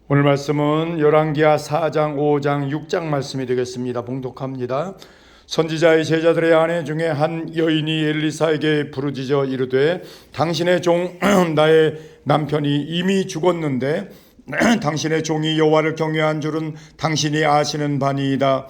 오늘 말씀은 열왕기하 4장, 5장, 6장 말씀이 되겠습니다. 봉독합니다. 선지자의 제자들의 아내 중에 한 여인이 엘리사에게 부르짖어 이르되 당신의 종 나의 남편이 이미 죽었는데 당신의 종이 여호와를 경외한 줄은 당신이 아시는 바니이다.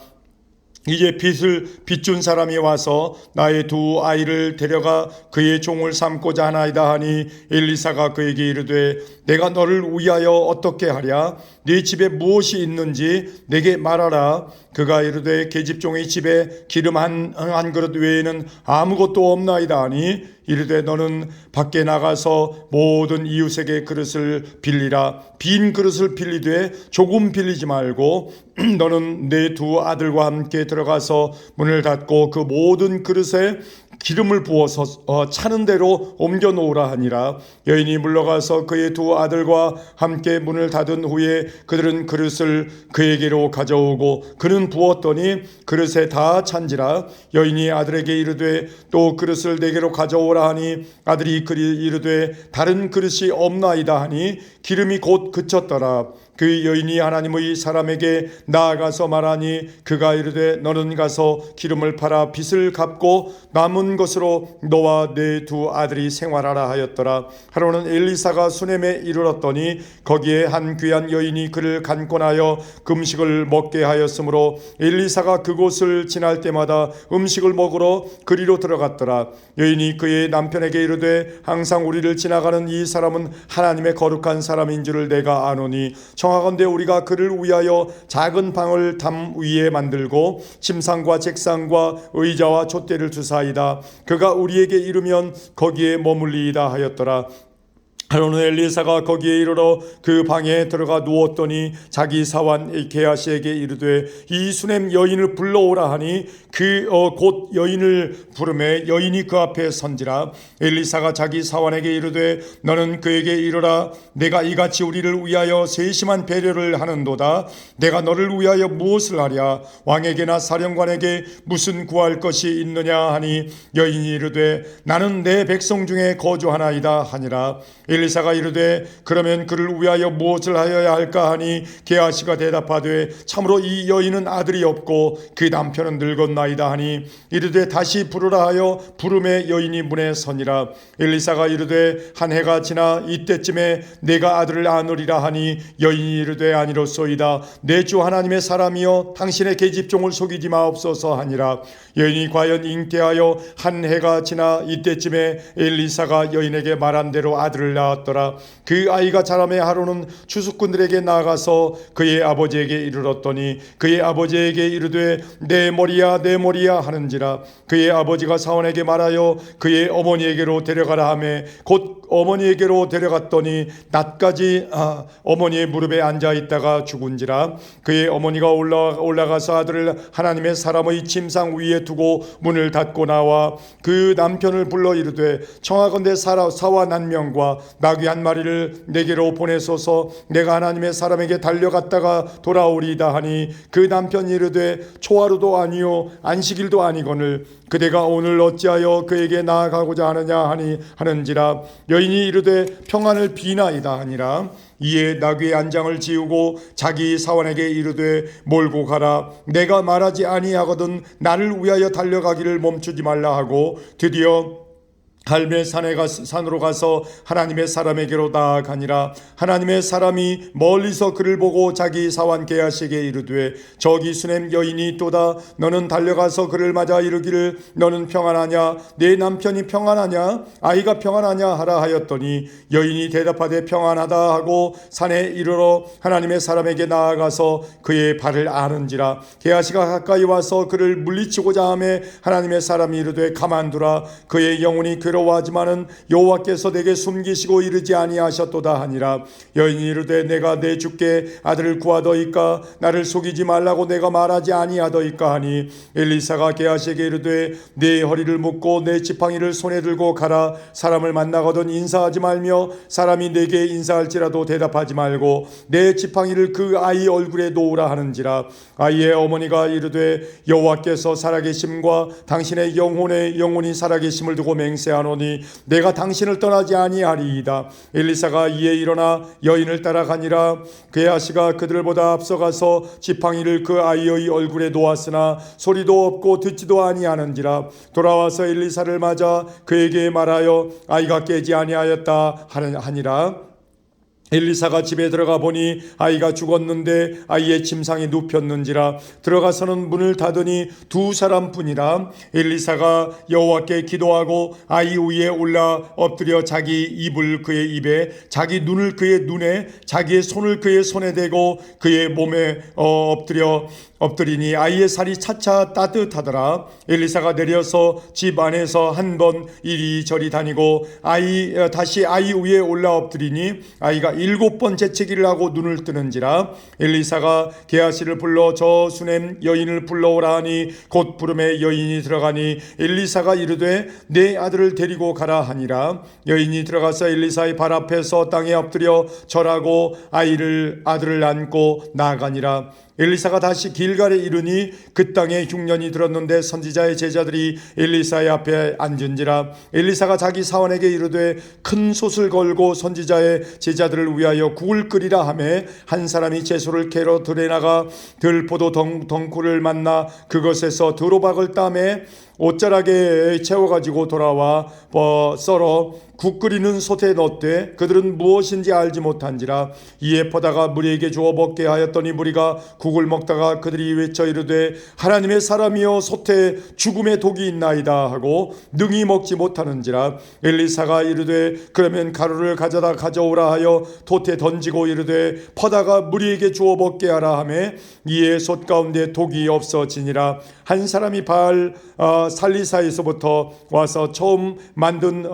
이제 빚을 빚준 사람이 와서 나의 두 아이를 데려가 그의 종을 삼고자 하나이다 하니 엘리사가 그에게 이르되 내가 너를 위하여 어떻게 하랴? 네 집에 무엇이 있는지 내게 말하라. 그가 이르되 계집종의 집에 기름 한 그릇 외에는 아무것도 없나이다 하니 이르되 너는 밖에 나가서 모든 이웃에게 그릇을 빌리라. 빈 그릇을 빌리되 조금 빌리지 말고 너는 내 두 아들과 함께 들어가서 문을 닫고 그 모든 그릇에 기름을 부어서 차는 대로 옮겨 놓으라 하니라. 여인이 물러가서 그의 두 아들과 함께 문을 닫은 후에 그들은 그릇을 그에게로 가져오고 그는 부었더니 그릇에 다 찬지라. 여인이 아들에게 이르되 또 그릇을 내게로 가져오라 하니 아들이 이르되 다른 그릇이 없나이다 하니 기름이 곧 그쳤더라. 그 여인이 하나님의 사람에게 나아가서 말하니 그가 이르되 너는 가서 기름을 팔아 빚을 갚고 남은 것으로 너와 내 두 아들이 생활하라 하였더라. 하루는 엘리사가 수넴에 이르렀더니 거기에 한 귀한 여인이 그를 간권하여 음식을 먹게 하였으므로 엘리사가 그곳을 지날 때마다 음식을 먹으러 그리로 들어갔더라. 여인이 그의 남편에게 이르되 항상 우리를 지나가는 이 사람은 하나님의 거룩한 사람인 줄을 내가 아노니 청하건대 우리가 그를 위하여 작은 방을 담 위에 만들고 침상과 책상과 의자와 촛대를 두사이다. 그가 우리에게 이르면 거기에 머물리이다 하였더라. 하루는 엘리사가 거기에 이르러 그 방에 들어가 누웠더니 자기 사환 게하시에게 이르되 이 수넴 여인을 불러오라 하니 곧 여인을 부르매 여인이 그 앞에 선지라. 엘리사가 자기 사환에게 이르되 너는 그에게 이르라. 내가 이같이 우리를 위하여 세심한 배려를 하는도다. 내가 너를 위하여 무엇을 하랴? 왕에게나 사령관에게 무슨 구할 것이 있느냐 하니 여인이 이르되 나는 내 백성 중에 거주하나이다 하니라. 엘리사가 이르되 그러면 그를 위하여 무엇을 하여야 할까 하니 게하시가 대답하되 참으로 이 여인은 아들이 없고 그 남편은 늙었나이다 하니 이르되 다시 부르라 하여 부름에 여인이 문에 서니라. 엘리사가 이르되 한 해가 지나 이때쯤에 내가 아들을 안으리라 하니 여인이 이르되 아니로소이다. 내 주 하나님의 사람이여 당신의 계집종을 속이지 마옵소서 하니라. 여인이 과연 잉태하여 한 해가 지나 이때쯤에 엘리사가 여인에게 말한 대로 아들을 낳았더라. 그 아이가 자라매 하루는 추수꾼들에게 나가서 그의 아버지에게 이르렀더니 그의 아버지에게 이르되 내 머리야 내 머리야 하는지라. 그의 아버지가 사원에게 말하여 그의 어머니에게로 데려가라 하매 곧 어머니에게로 데려갔더니 낮까지 어머니의 무릎에 앉아 있다가 죽은지라. 그의 어머니가 올라가서 아들을 하나님의 사람의 침상 위에 두고 문을 닫고 나와 그 남편을 불러 이르되 청하건대 사와 난명과 나귀 한 마리를 내게로 보내소서. 내가 하나님의 사람에게 달려갔다가 돌아오리이다 하니 그 남편이 이르되 초하루도 아니요 안식일도 아니거늘 그대가 오늘 어찌하여 그에게 나아가고자 하느냐 하는지라. 여인이 이르되 평안을 비나이다 하니라. 이에 나귀의 안장을 지우고 자기 사원에게 이르되 몰고 가라. 내가 말하지 아니하거든 나를 위하여 달려가기를 멈추지 말라 하고 드디어 갈멜 산으로 가서 하나님의 사람에게로 나아가니라. 하나님의 사람이 멀리서 그를 보고 자기 사환 게하시에게 이르되 저기 수넴 여인이 또다. 너는 달려가서 그를 맞아 이르기를 너는 평안하냐? 내 남편이 평안하냐? 아이가 평안하냐 하라 하였더니 여인이 대답하되 평안하다 하고 산에 이르러 하나님의 사람에게 나아가서 그의 발을 아는지라. 게하시가 가까이 와서 그를 물리치고자 하매 하나님의 사람이 이르되 가만두라. 그의 영혼이 괴로워하지만은 여호와께서 내게 숨기시고 이르지 아니하셨도다 하니라. 여인이 이르되 내가 내 주께 아들을 구하더이까? 나를 속이지 말라고 내가 말하지 아니하더이까 하니 엘리사가 게하시에게 이르되 내 허리를 묶고 내 지팡이를 손에 들고 가라. 사람을 만나거든 인사하지 말며 사람이 내게 인사할지라도 대답하지 말고 내 지팡이를 그 아이 얼굴에 놓으라 하는지라. 아이의 어머니가 이르되 여호와께서 살아계심과 당신의 영혼이 살아계심을 두고 맹세하노라. 말씀하노니 내가 당신을 떠나지 아니하리이다. 엘리사가 이에 일어나 여인을 따라가니라. 게하시가 그들보다 앞서가서 지팡이를 그 아이의 얼굴에 놓았으나 소리도 없고 듣지도 아니하는지라. 돌아와서 엘리사를 맞아 그에게 말하여 아이가 깨지 아니하였다 하니라. 엘리사가 집에 들어가 보니 아이가 죽었는데 아이의 침상에 눕혔는지라. 들어가서는 문을 닫으니 두 사람뿐이라. 엘리사가 여호와께 기도하고 아이 위에 올라 엎드려 자기 입을 그의 입에, 자기 눈을 그의 눈에, 자기의 손을 그의 손에 대고 그의 몸에 엎드리니 아이의 살이 차차 따뜻하더라. 엘리사가 내려서 집 안에서 한 번 이리저리 다니고 다시 아이 위에 올라 엎드리니 아이가 7번 재채기를 하고 눈을 뜨는지라. 엘리사가 게하시를 불러 저 수넴 여인을 불러오라 하니 곧 부름에 여인이 들어가니 엘리사가 이르되 내 아들을 데리고 가라 하니라. 여인이 들어가서 엘리사의 발 앞에서 땅에 엎드려 절하고 아들을 안고 나아가니라. 엘리사가 다시 길갈에 이르니 그 땅에 흉년이 들었는데 선지자의 제자들이 엘리사의 앞에 앉은지라. 엘리사가 자기 사원에게 이르되 큰 솥을 걸고 선지자의 제자들을 위하여 국을 끓이라 하매 한 사람이 채소를 캐러 들에 나가 들포도 덩굴을 만나 그것에서 두로박을 따매 옷자락에 채워가지고 돌아와 썰어 국 끓이는 솥에 넣되 그들은 무엇인지 알지 못한지라. 이에 포다가 무리에게 주어 먹게 하였더니 무리가 국을 먹다가 그들이 외쳐 이르되 하나님의 사람이여 솥에 죽음의 독이 있나이다 하고 능히 먹지 못하는지라. 엘리사가 이르되 그러면 가루를 가져오라 하여 솥에 던지고 이르되 포다가 무리에게 주어 먹게 하라 하매 이에 솥 가운데 독이 없어지니라. 한 사람이 살리사에서부터 와서 처음 만든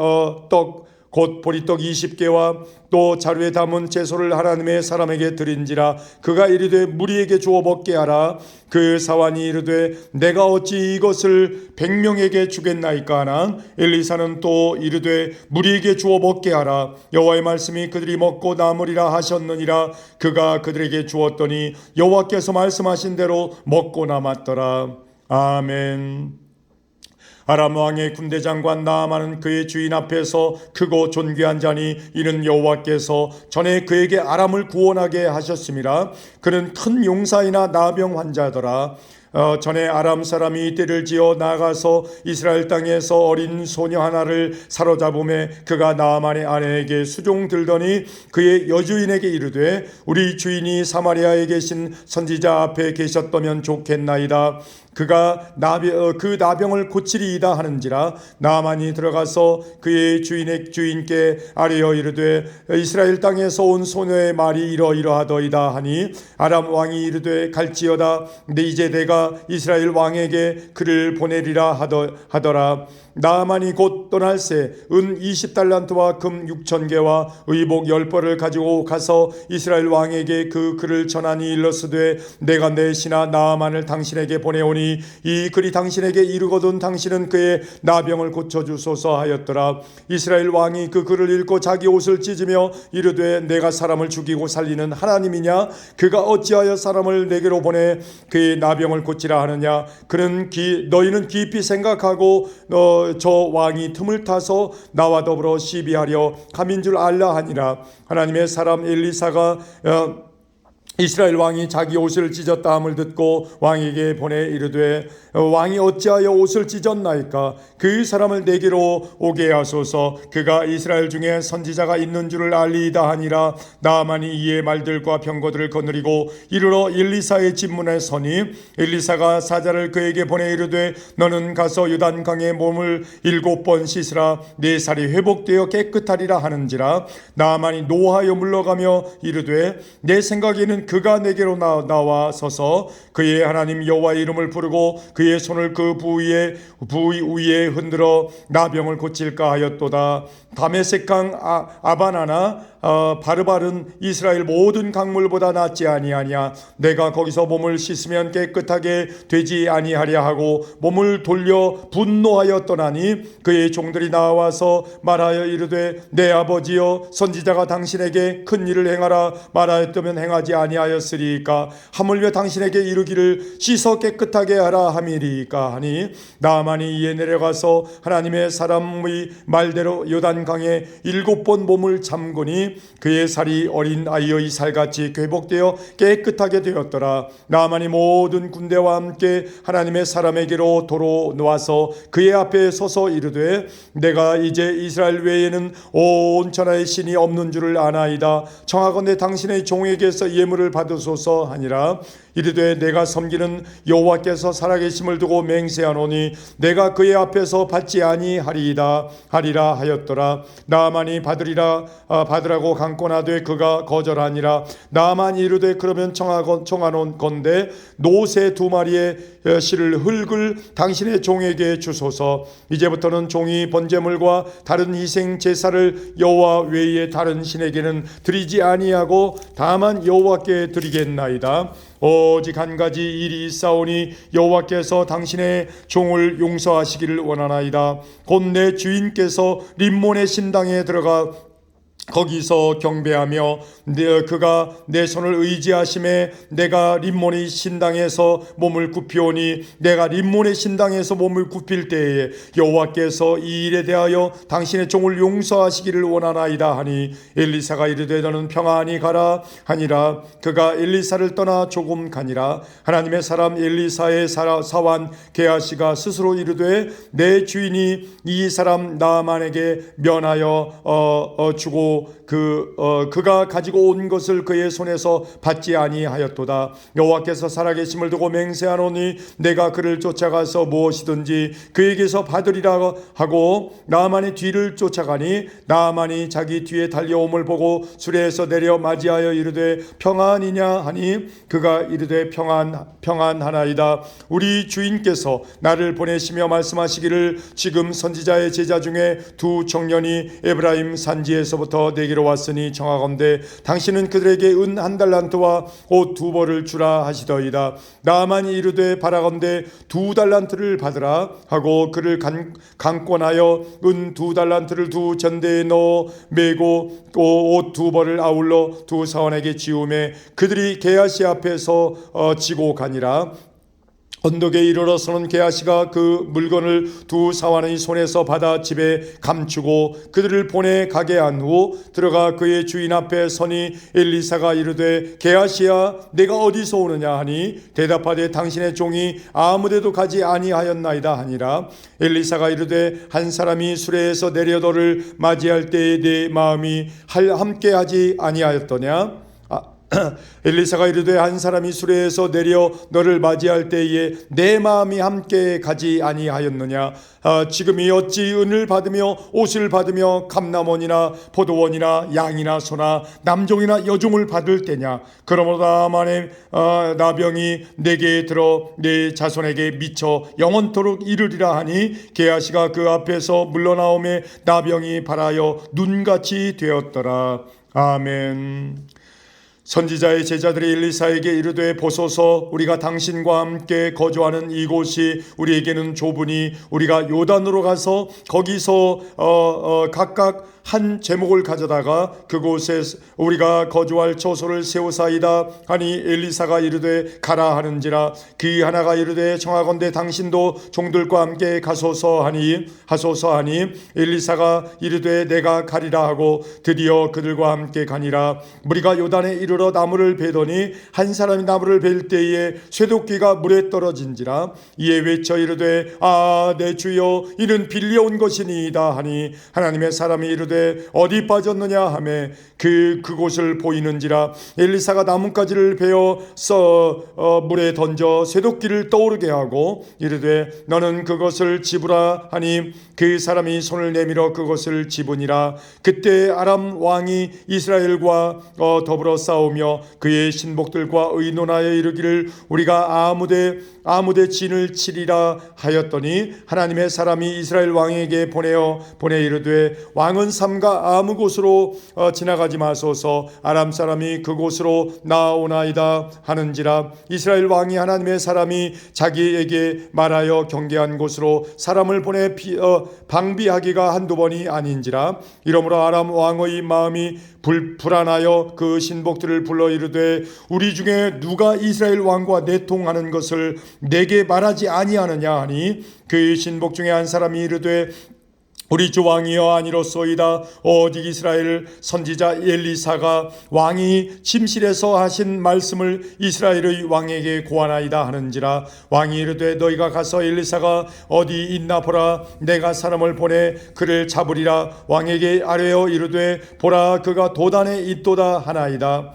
떡 곧 보리떡 20개와 또 자루에 담은 채소를 하나님의 사람에게 드린지라. 그가 이르되 무리에게 주어 먹게 하라. 그 사환이 이르되 내가 어찌 이것을 100명에게 주겠나이까 하나. 엘리사는 또 이르되 무리에게 주어 먹게 하라. 여호와의 말씀이 그들이 먹고 남으리라 하셨느니라. 그가 그들에게 주었더니 여호와께서 말씀하신 대로 먹고 남았더라. 아멘. 아람 왕의 군대 장관 나아만은 그의 주인 앞에서 크고 존귀한 자니 이는 여호와께서 전에 그에게 아람을 구원하게 하셨음이라. 그는 큰 용사이나 나병 환자더라. 전에 아람 사람이 떼를 지어 나가서 이스라엘 땅에서 어린 소녀 하나를 사로잡음에 그가 나아만의 아내에게 수종 들더니 그의 여주인에게 이르되 우리 주인이 사마리아에 계신 선지자 앞에 계셨다면 좋겠나이다. 그가 그 나병을 고치리이다 하는지라. 나아만이 들어가서 그의 주인께 아뢰어 이르되 이스라엘 땅에서 온 소녀의 말이 이러이러하더이다 하니 아람 왕이 이르되 갈지어다. 이제 내가 이스라엘 왕에게 그를 보내리라 하더라. 나아만이 곧 떠날새 은 20달란트와 금 6,000개와 의복 10벌을 가지고 가서 이스라엘 왕에게 그 글을 전하니 일러스되 내가 내 신하 나아만을 당신에게 보내오니 이 글이 당신에게 이르거든 당신은 그의 나병을 고쳐주소서 하였더라. 이스라엘 왕이 그 글을 읽고 자기 옷을 찢으며 이르되 내가 사람을 죽이고 살리는 하나님이냐? 그가 어찌하여 사람을 내게로 보내 그의 나병을 고치라 하느냐? 너희는 깊이 생각하고 저 왕이 틈을 타서 나와 더불어 시비하려 감인 줄 알라 하니라. 하나님의 사람 엘리사가 이스라엘 왕이 자기 옷을 찢었다 함을 듣고 왕에게 보내 이르되 왕이 어찌하여 옷을 찢었나이까? 그 사람을 내게로 오게 하소서. 그가 이스라엘 중에 선지자가 있는 줄을 알리이다 하니라. 나아만이 이에 말들과 병거들을 거느리고 이르러 엘리사의 집문에 서니 엘리사가 사자를 그에게 보내 이르되 너는 가서 요단강에 몸을 7번 씻으라. 네 살이 회복되어 깨끗하리라 하는지라. 나아만이 노하여 물러가며 이르되 내 생각에는 그가 내게로 나와 서서 그의 하나님 여호와의 이름을 부르고 그의 손을 그 부위 위에 흔들어 나병을 고칠까 하였도다. 다메섹강 아바나나 바르발은 이스라엘 모든 강물보다 낫지 아니하냐? 내가 거기서 몸을 씻으면 깨끗하게 되지 아니하랴 하고 몸을 돌려 분노하여 떠나니 그의 종들이 나와서 말하여 이르되 내 아버지여 선지자가 당신에게 큰 일을 행하라 말하였다면 행하지 아니하였느냐? 아니하였으리까? 하물며 당신에게 이르기를 씻어 깨끗하게 하라 함이리까 하니, 나만이 이에 내려가서 하나님의 사람의 말대로 요단강에 7번 몸을 잠그니 그의 살이 어린 아이의 살같이 회복되어 깨끗하게 되었더라. 나만이 모든 군대와 함께 하나님의 사람에게로 도로 놓아서 그의 앞에 서서 이르되, 내가 이제 이스라엘 외에는 온 천하의 신이 없는 줄을 아나이다. 청하건대 당신의 종에게서 예물을 받으소서 하니라. 이르되, 내가 섬기는 여호와께서 살아계심을 두고 맹세하노니 내가 그의 앞에서 받지 아니하리이다 하리라 하였더라. 나만이 받으라고 강권하되 그가 거절하니라. 나만 이르되, 그러면 청하노 건대 노새 2마리의 실을 흙을 당신의 종에게 주소서. 이제부터는 종이 번제물과 다른 희생 제사를 여호와 외에 다른 신에게는 드리지 아니하고 다만 여호와께 드리겠나이다. 오직 한 가지 일이 있사오니 여호와께서 당신의 종을 용서하시기를 원하나이다. 곧 내 주인께서 림몬의 신당에 들어가 거기서 경배하며 그가 내 손을 의지하심에 내가 림몬의 신당에서 몸을 굽히오니, 내가 림몬의 신당에서 몸을 굽힐 때에 여호와께서 이 일에 대하여 당신의 종을 용서하시기를 원하나이다 하니, 엘리사가 이르되, 너는 평안히 가라 하니라. 그가 엘리사를 떠나 조금 가니라. 하나님의 사람 엘리사의 사환 게하시가 스스로 이르되, 내 주인이 이 사람 나만에게 면하여 주고 그가 가지고 온 것을 그의 손에서 받지 아니하였도다. 여호와께서 살아계심을 두고 맹세하노니 내가 그를 쫓아가서 무엇이든지 그에게서 받으리라 하고 나만의 뒤를 쫓아가니, 나만이 자기 뒤에 달려옴을 보고 수레에서 내려 맞이하여 이르되, 평안이냐 하니, 그가 이르되, 평안하나이다. 우리 주인께서 나를 보내시며 말씀하시기를, 지금 선지자의 제자 중에 2 청년이 에브라임 산지에서부터 내게로 왔으니 청하건대 당신은 그들에게 은 1달란트와 옷 2벌을 주라 하시더이다. 나만이 이르되, 바라건대 2달란트를 받으라 하고 그를 강권하여 은 2달란트를 2 전대에 넣어 메고 옷 2벌을 아울러 2 사원에게 지우매 그들이 게하시 앞에서 지고 가니라. 언덕에 이르러서는 게하시가 그 물건을 2 사환의 손에서 받아 집에 감추고 그들을 보내 가게 한 후 들어가 그의 주인 앞에 서니, 엘리사가 이르되, 게하시야, 내가 어디서 오느냐 하니, 대답하되, 당신의 종이 아무데도 가지 아니하였나이다 하니라. 엘리사가 이르되, 한 사람이 수레에서 내려 너를 맞이할 때에 내 마음이 함께 하지 아니하였더냐? 엘리사가 이르되, 한 사람이 수레에서 내려 너를 맞이할 때에 내 마음이 함께 가지 아니하였느냐? 지금이 어찌 은을 받으며 옷을 받으며 감남원이나 포도원이나 양이나 소나 남종이나 여종을 받을 때냐? 그러므로 나만의 나병이 내게 들어 내 자손에게 미쳐 영원토록 이르리라 하니, 게하시가 그 앞에서 물러나오매 나병이 발하여 눈같이 되었더라. 아멘. 선지자의 제자들이 엘리사에게 이르되, 보소서, 우리가 당신과 함께 거주하는 이곳이 우리에게는 좁으니 우리가 요단으로 가서 거기서 각각 한 제목을 가져다가 그곳에 우리가 거주할 처소를 세우사이다 하니, 엘리사가 이르되, 가라 하는지라. 그 하나가 이르되, 청하건대 당신도 종들과 함께 하소서 하니 엘리사가 이르되, 내가 가리라 하고 드디어 그들과 함께 가니라. 우리가 요단에 이르러 나무를 베더니 한 사람이 나무를 벨 때에 쇠도끼가 물에 떨어진지라. 이에 외쳐 이르되, 내 주여, 이는 빌려온 것이니이다 하니, 하나님의 사람이 이르되, 어디 빠졌느냐 하매 그곳을 보이는지라. 엘리사가 나뭇가지를 베어 물에 던져 쇠도끼를 떠오르게 하고 이르되, 너는 그것을 집으라 하니, 그 사람이 손을 내밀어 그것을 집으니라. 그때 아람 왕이 이스라엘과 더불어 싸우며 그의 신복들과 의논하여 이르기를, 우리가 아무데 진을 치리라 하였더니, 하나님의 사람이 이스라엘 왕에게 보내 이르되, 왕은 삼가 아무 곳으로 지나가지 마소서. 아람 사람이 그곳으로 나오나이다 하는지라. 이스라엘 왕이 하나님의 사람이 자기에게 말하여 경계한 곳으로 사람을 보내 방비하기가 한두 번이 아닌지라. 이러므로 아람 왕의 마음이 불안하여 그 신복들을 불러 이르되 우리 중에 누가 이스라엘 왕과 내통하는 것을 내게 말하지 아니하느냐 하니 그 신복 중에 한 사람이 이르되 우리 주 왕이여 아니로소이다. 오직 이스라엘 선지자 엘리사가 왕이 침실에서 하신 말씀을 이스라엘의 왕에게 고하나이다 하는지라. 왕이 이르되 너희가 가서 엘리사가 어디 있나 보라. 내가 사람을 보내 그를 잡으리라. 왕에게 아뢰어 이르되 보라 그가 도단에 있도다 하나이다.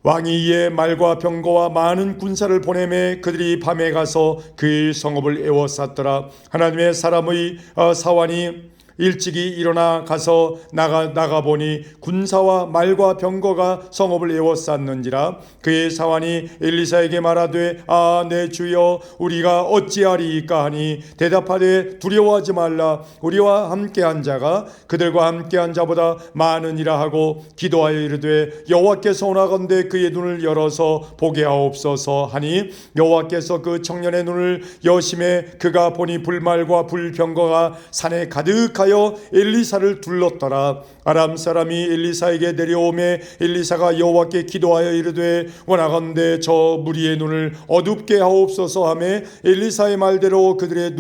왕이 이에 말과 병거와 많은 군사를 보내매 그들이 밤에 가서 그 성읍을 에워쌌더라. 하나님의 사람의 사환이 일찍이 일어나 가서 나가 보니 군사와 말과 병거가 성읍을 에워쌌는지라. 그의 사환이 엘리사에게 말하되 내 주여 우리가 어찌하리이까 하니 대답하되 두려워하지 말라. 우리와 함께한 자가 그들과 함께한 자보다 많으니라 하고 기도하여 이르되 여호와께서 오나건대 그의 눈을 열어서 보게 하옵소서 하니 여호와께서 그 청년의 눈을 여심해 그가 보니 불말과 불병거가 산에 가득하여 엘리사를 둘렀더라. 아람 사람이 엘리사에게 내려오매 엘리사가 여호와께 기도하여 이르되 원하건대 저 무리의 눈을 어둡게 하옵소서 하매 엘리사의 말대로 그들의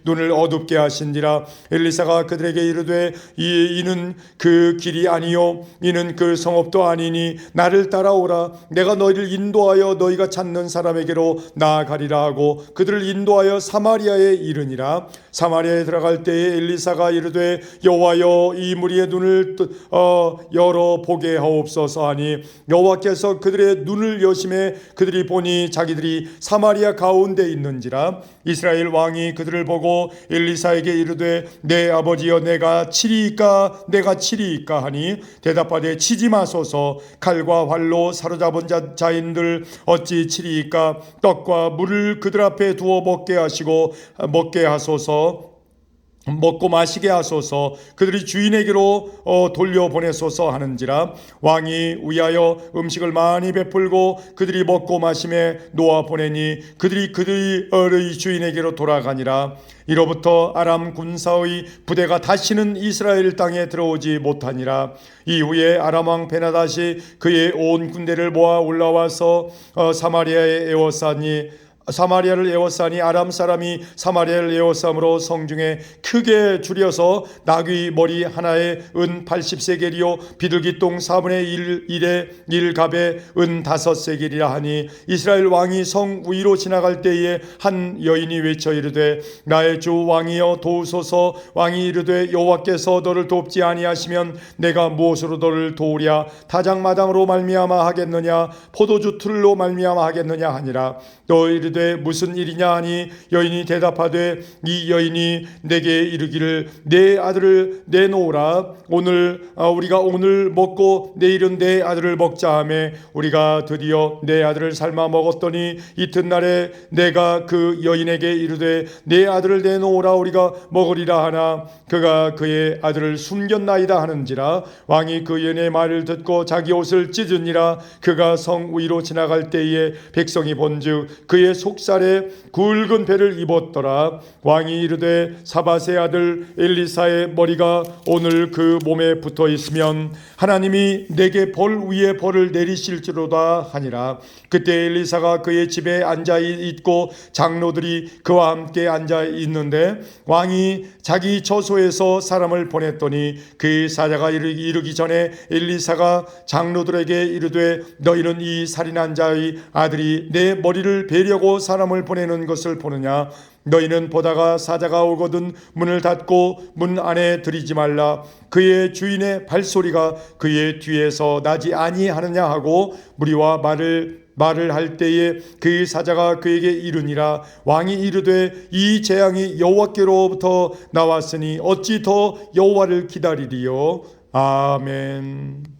눈을 어둡게 하신지라. 엘리사가 그들에게 이르되 이는 그 길이 아니요 이는 그 성읍도 아니니 나를 따라오라. 내가 너희를 인도하여 너희가 찾는 사람에게로 나아가리라 하고 그들을 인도하여 사마리아에 이르니라. 사마리아에 들어갈 때에 엘리사가 이르되 여호와여 이 무리의 눈을 열어 보게 하옵소서 하니 여호와께서 그들의 눈을 여심해 그들이 보니 자기들이 사마리아 가운데 있는지라. 이스라엘 왕이 그들을 보고 엘리사에게 이르되 내 아버지여 내가 치리이까 하니 대답하되 치지 마소서. 칼과 활로 사로잡은 자인들 어찌 치리이까. 떡과 물을 그들 앞에 두어 먹게 하소서. 먹고 마시게 하소서. 그들이 주인에게로 돌려보내소서 하는지라. 왕이 위하여 음식을 많이 베풀고 그들이 먹고 마심에 놓아 보내니 그들이 그들의 주인에게로 돌아가니라. 이로부터 아람 군사의 부대가 다시는 이스라엘 땅에 들어오지 못하니라. 이후에 아람 왕 베나다시 그의 온 군대를 모아 올라와서 사마리아에 사마리아를 에워싸니 아람 사람이 사마리아를 에워싸므로 성중에 크게 줄여서 나귀 머리 하나에 은 80세겔이요 비둘기 똥 4분의 1에 1갑에 은 5세겔이라 하니 이스라엘 왕이 성 위로 지나갈 때에 한 여인이 외쳐 이르되 나의 주 왕이여 도우소서. 왕이 이르되 여호와께서 너를 돕지 아니하시면 내가 무엇으로 너를 도우랴. 타작마당으로 말미암아 하겠느냐 포도주 틀로 말미암아 하겠느냐 하니라. 또 이르되 무슨 일이냐 하니 여인이 대답하되 이 여인이 내게 이르기를 내 아들을 내놓으라. 우리가 오늘 먹고 내일은 내 아들을 먹자 하매 우리가 드디어 내 아들을 삶아 먹었더니 이튿날에 내가 그 여인에게 이르되 내 아들을 내놓으라 우리가 먹으리라 하나 그가 그의 아들을 숨겼나이다 하는지라. 왕이 그 여인의 말을 듣고 자기 옷을 찢으니라. 그가 성 위로 지나갈 때에 백성이 본즉 그의 속살에 굵은 배를 입었더라. 왕이 이르되 사밧의 아들 엘리사의 머리가 오늘 그 몸에 붙어 있으면 하나님이 내게 벌 위에 벌을 내리실지로다 하니라. 그때 엘리사가 그의 집에 앉아 있고 장로들이 그와 함께 앉아 있는데 왕이 자기 처소에서 사람을 보냈더니 그 사자가 이르기 전에 엘리사가 장로들에게 이르되 너희는 이 살인한 자의 아들이 내 머리를 베려고 사람을 보내는 것을 보느냐. 너희는 보다가 사자가 오거든 문을 닫고 문 안에 들이지 말라. 그의 주인의 발소리가 그의 뒤에서 나지 아니하느냐 하고 무리와 말을 할 때에 그 사자가 그에게 이르니라. 왕이 이르되 이 재앙이 여호와께로부터 나왔으니 어찌 더 여호와를 기다리리요. 아멘.